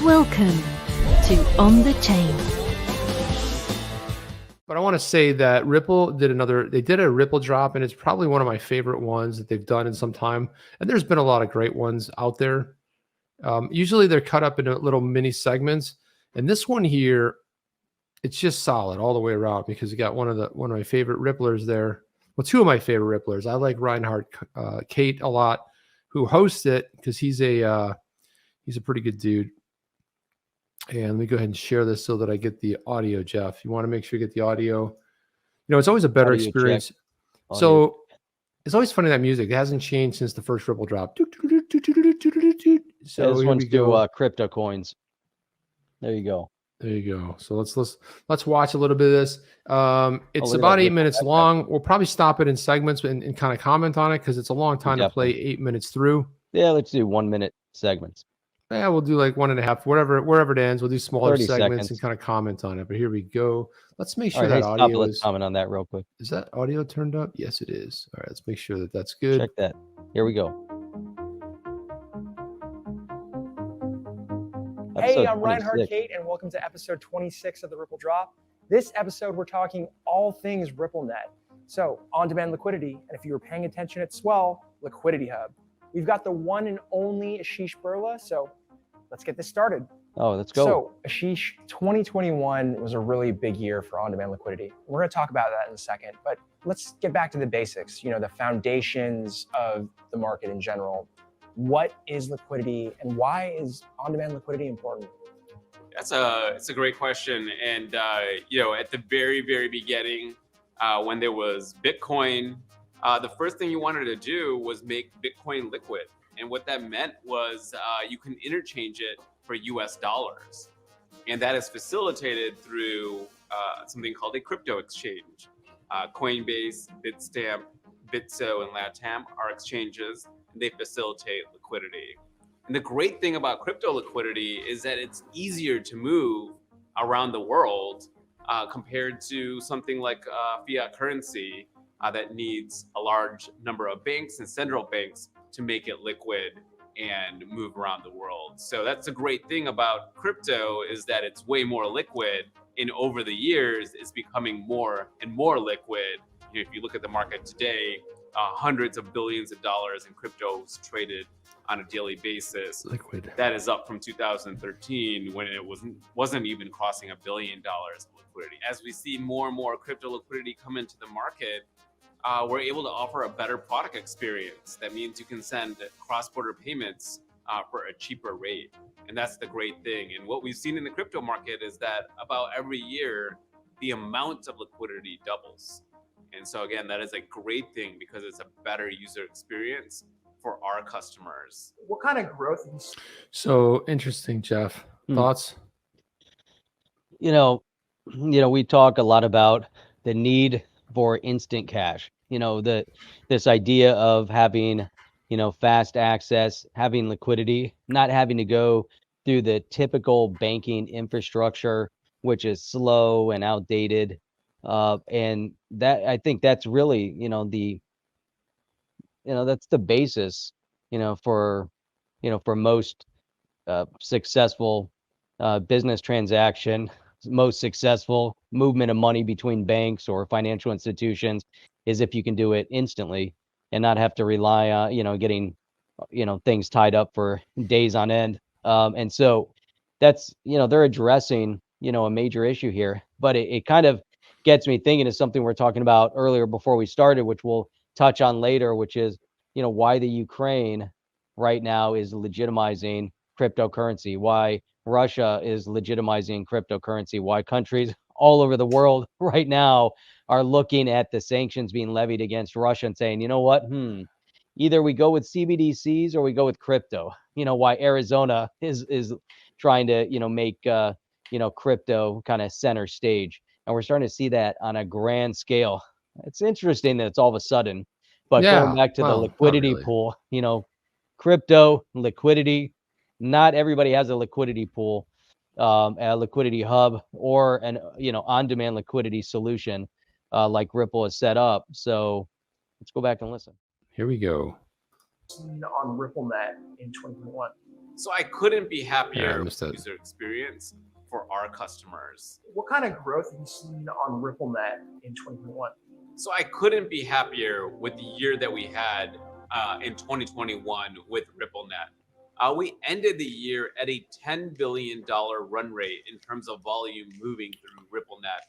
Welcome to On the Chain. But I want to say that Ripple they did a Ripple drop, and it's probably one of my favorite ones that they've done in some time. And there's been a lot of great ones out there. Usually they're cut up into little mini segments. And this one here, it's just solid all the way around because you got one of my favorite Ripplers there. Well, two of my favorite Ripplers. I like Reinhard Kate a lot, who hosts it because he's a pretty good dude. And let me go ahead and share this so that I get the audio, Jeff. You want to make sure you get the audio. You know, it's always a better experience. So it's always funny, that music. It hasn't changed since the first Ripple drop. So this one's to crypto coins. There you go. There you go. So let's watch a little bit of this. It's about 8 minutes long. We'll probably stop it in segments and kind of comment on it because it's a long time to play 8 minutes through. Yeah, let's do 1 minute segments. Yeah, we'll do like 1.5, wherever it ends. We'll do smaller segments and kind of comment on it. But here we go. Let's make sure that audio Let's comment on that real quick. Is that audio turned up? Yes, it is. All right, let's make sure that that's good. Check that. Here we go. Hey, I'm Reinhard Kate, and welcome to episode 26 of the Ripple Drop. This episode, we're talking all things RippleNet. So, on-demand liquidity, and if you were paying attention at Swell, Liquidity Hub. We've got the one and only Ashish Birla, so let's get this started. Oh, let's go. So, Ashish, 2021 was a really big year for on-demand liquidity. We're going to talk about that in a second, but let's get back to the basics, the foundations of the market in general. What is liquidity, and why is on-demand liquidity important? It's a great question. And, at the very, very beginning, when there was Bitcoin, the first thing you wanted to do was make Bitcoin liquid. And what that meant was you can interchange it for US dollars. And that is facilitated through something called a crypto exchange. Coinbase, Bitstamp, Bitso, and Latam are exchanges, and they facilitate liquidity. And the great thing about crypto liquidity is that it's easier to move around the world compared to something like fiat currency that needs a large number of banks and central banks to make it liquid and move around the world. So that's a great thing about crypto, is that it's way more liquid, and over the years it's becoming more and more liquid. If you look at the market today, hundreds of billions of dollars in cryptos traded on a daily basis. Liquid. That is up from 2013, when it wasn't even crossing $1 billion of liquidity. As we see more and more crypto liquidity come into the market, we're able to offer a better product experience. That means you can send cross-border payments for a cheaper rate. And that's the great thing. And what we've seen in the crypto market is that about every year, the amount of liquidity doubles. And so again, that is a great thing because it's a better user experience for our customers. What kind of growth? So interesting, Jeff. Thoughts? We talk a lot about the need for instant cash. This idea of having, fast access, having liquidity, not having to go through the typical banking infrastructure, which is slow and outdated. And that, I think that's really, that's the basis, for most successful business transaction, most successful movement of money between banks or financial institutions, is if you can do it instantly and not have to rely on, getting, things tied up for days on end. And so that's, they're addressing, a major issue here, but it kind of gets me thinking of something we're talking about earlier before we started, which we'll touch on later, which is, why the Ukraine right now is legitimizing cryptocurrency, why Russia is legitimizing cryptocurrency, why countries all over the world right now are looking at the sanctions being levied against Russia and saying, you know what, either we go with CBDCs or we go with crypto. Why Arizona is trying to, make, crypto kind of center stage. And we're starting to see that on a grand scale. It's interesting that it's all of a sudden, but going back to the liquidity pool, crypto liquidity, not everybody has a liquidity pool, a liquidity hub, or an, on-demand liquidity solution like Ripple is set up. So let's go back and listen. Here we go. On RippleNet in 2021. So I couldn't be Yeah, I happier with missed the it. user experience for our customers. What kind of growth have you seen on RippleNet in 2021? So I couldn't be happier with the year that we had in 2021 with RippleNet. We ended the year at a $10 billion run rate in terms of volume moving through RippleNet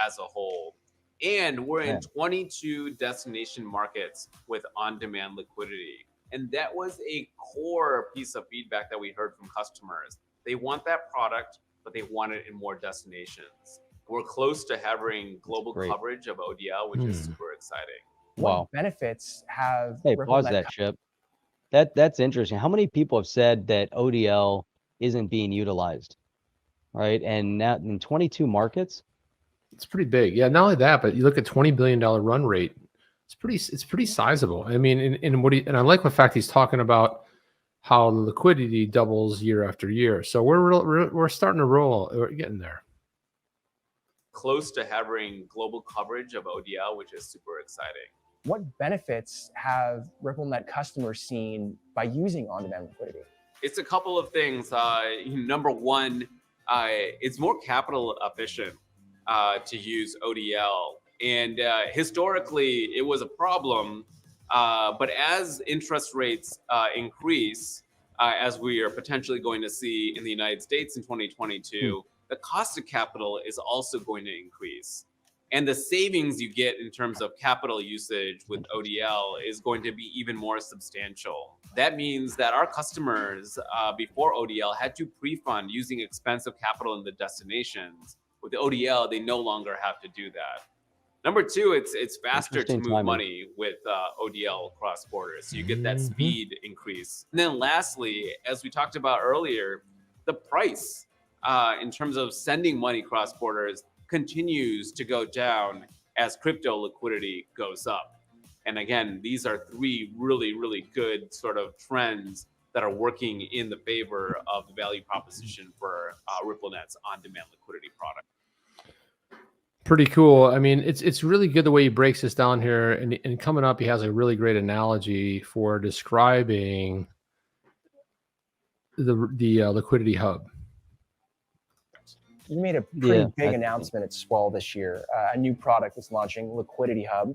as a whole. And we're in Man. 22 destination markets with on-demand liquidity. And that was a core piece of feedback that we heard from customers. They want that product, but they want it in more destinations. We're close to having global great. coverage of ODL, which is super exciting. What Wow. benefits have Hey, pause RippleNet that, Chip. That's interesting. How many people have said that ODL isn't being utilized, right? And now in 22 markets, It's pretty big. Yeah, not only that, but you look at $20 billion run rate. It's pretty sizable. I mean, and I like the fact he's talking about how the liquidity doubles year after year. So we're starting to roll. We're getting there. Close to having global coverage of ODL, which is super exciting. What benefits have RippleNet customers seen by using on-demand liquidity? It's a couple of things. Number one, it's more capital efficient to use ODL. And historically, it was a problem. But as interest rates increase, as we are potentially going to see in the United States in 2022, the cost of capital is also going to increase. And the savings you get in terms of capital usage with ODL is going to be even more substantial. That means that our customers before ODL had to pre-fund using expensive capital in the destinations. With the ODL, they no longer have to do that. Number two, it's faster to move money with ODL cross borders. So you get that speed increase. And then lastly, as we talked about earlier, the price in terms of sending money cross borders continues to go down as crypto liquidity goes up. And again, these are three really, really good sort of trends that are working in the favor of the value proposition for RippleNet's on-demand liquidity product. Pretty cool. I mean, it's really good the way he breaks this down here. And coming up, he has a really great analogy for describing the liquidity hub. You made a pretty big announcement at Swell this year. A new product is launching, Liquidity Hub.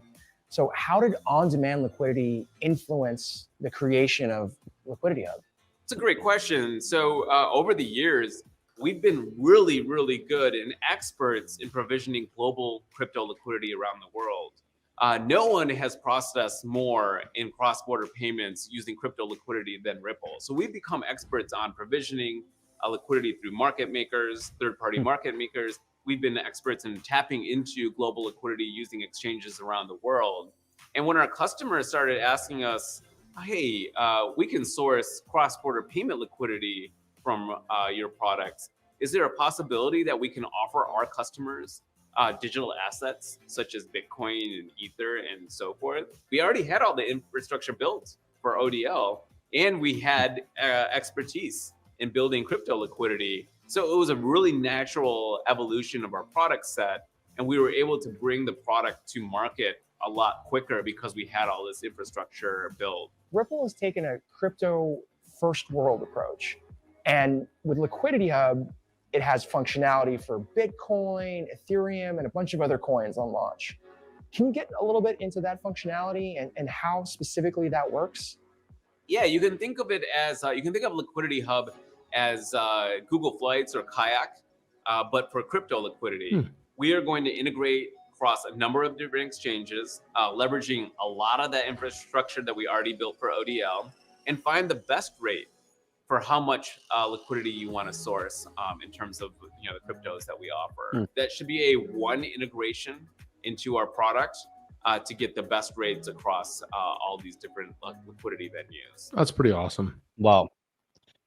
So how did on-demand liquidity influence the creation of Liquidity Hub? It's a great question. So over the years, we've been really, really good and experts in provisioning global crypto liquidity around the world. No one has processed more in cross-border payments using crypto liquidity than Ripple. So we've become experts on provisioning liquidity through market makers, third-party market makers. We've been experts in tapping into global liquidity using exchanges around the world. And when our customers started asking us, hey, we can source cross-border payment liquidity from your products, is there a possibility that we can offer our customers digital assets such as Bitcoin and Ether and so forth? We already had all the infrastructure built for ODL, and we had expertise in building crypto liquidity. So it was a really natural evolution of our product set, and we were able to bring the product to market a lot quicker because we had all this infrastructure built. Ripple has taken a crypto first world approach. And with Liquidity Hub, it has functionality for Bitcoin, Ethereum, and a bunch of other coins on launch. Can you get a little bit into that functionality and how specifically that works? Yeah, you can think of it as, you can think of Liquidity Hub as Google Flights or Kayak, but for crypto liquidity. We are going to integrate across a number of different exchanges, leveraging a lot of that infrastructure that we already built for ODL, and find the best rate for how much liquidity you want to source in terms of the cryptos that we offer. That should be a one integration into our product to get the best rates across all these different liquidity venues. That's pretty awesome. Wow,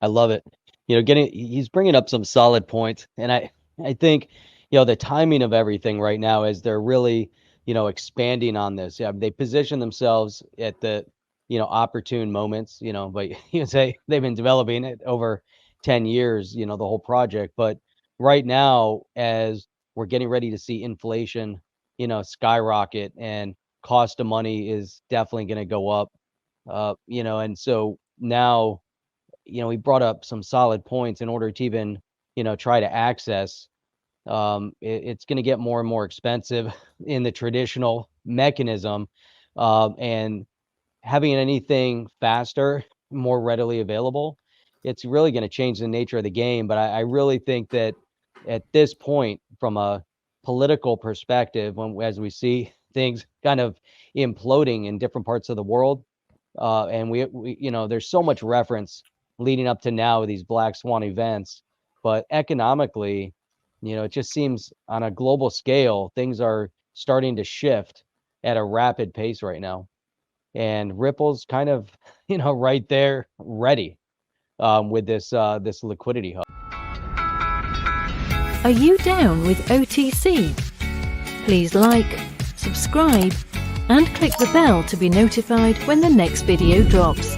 I love it. He's bringing up some solid points, and I think the timing of everything right now is they're really expanding on this. Yeah, they position themselves at the opportune moments. But you say they've been developing it over 10 years. The whole project, but right now, as we're getting ready to see inflation, skyrocket, and cost of money is definitely going to go up. And so now, he brought up some solid points. In order to even, try to access, it's going to get more and more expensive in the traditional mechanism, and having anything faster, more readily available, it's really going to change the nature of the game. But I really think that at this point, from a political perspective, as we see things kind of imploding in different parts of the world, and we there's so much reference leading up to now these black swan events, but economically, it just seems on a global scale things are starting to shift at a rapid pace right now, and Ripple's kind of right there ready, with this liquidity hub. Are you down with OTC? Please like, subscribe, and click the bell to be notified when the next video drops.